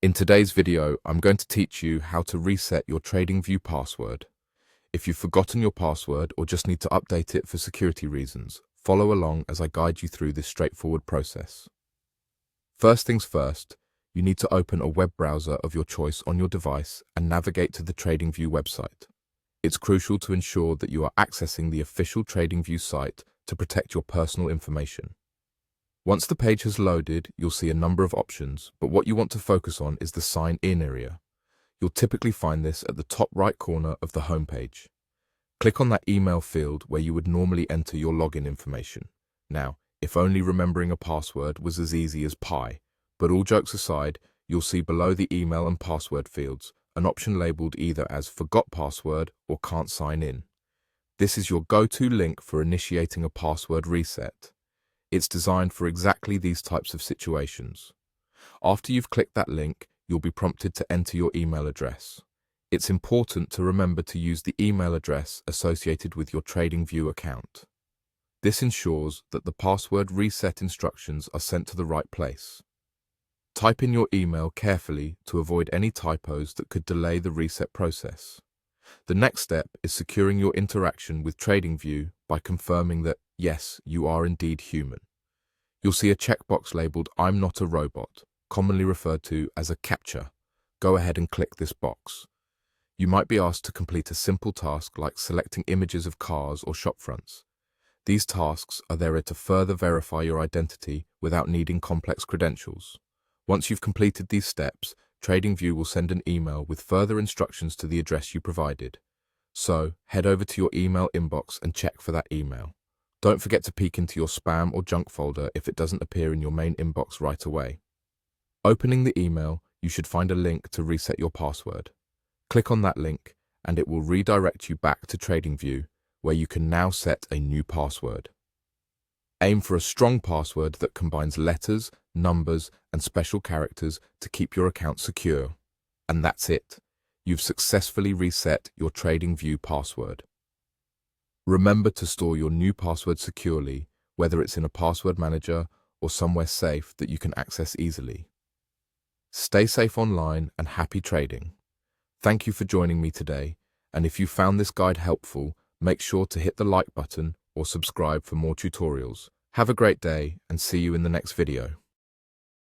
In today's video, I'm going to teach you how to reset your TradingView password. If you've forgotten your password or just need to update it for security reasons, follow along as I guide you through this straightforward process. First things first, you need to open a web browser of your choice on your device and navigate to the TradingView website. It's crucial to ensure that you are accessing the official TradingView site to protect your personal information. Once the page has loaded, you'll see a number of options, but what you want to focus on is the Sign In area. You'll typically find this at the top right corner of the homepage. Click on that email field where you would normally enter your login information. Now, if only remembering a password was as easy as pie, but all jokes aside, you'll see below the email and password fields an option labeled either as Forgot Password or Can't Sign In. This is your go-to link for initiating a password reset. It's designed for exactly these types of situations. After you've clicked that link, you'll be prompted to enter your email address. It's important to remember to use the email address associated with your TradingView account. This ensures that the password reset instructions are sent to the right place. Type in your email carefully to avoid any typos that could delay the reset process. The next step is securing your interaction with TradingView by confirming that, yes, you are indeed human. You'll see a checkbox labeled I'm not a robot, commonly referred to as a CAPTCHA. Go ahead and click this box. You might be asked to complete a simple task like selecting images of cars or shop fronts. These tasks are there to further verify your identity without needing complex credentials. Once you've completed these steps, TradingView will send an email with further instructions to the address you provided. So, head over to your email inbox and check for that email. Don't forget to peek into your spam or junk folder if it doesn't appear in your main inbox right away. Opening the email, you should find a link to reset your password. Click on that link, and it will redirect you back to TradingView, where you can now set a new password. Aim for a strong password that combines letters, numbers, and special characters to keep your account secure. And that's it. You've successfully reset your TradingView password. Remember to store your new password securely, whether it's in a password manager or somewhere safe that you can access easily. Stay safe online and happy trading. Thank you for joining me today, and if you found this guide helpful, make sure to hit the like button or subscribe for more tutorials. Have a great day and see you in the next video.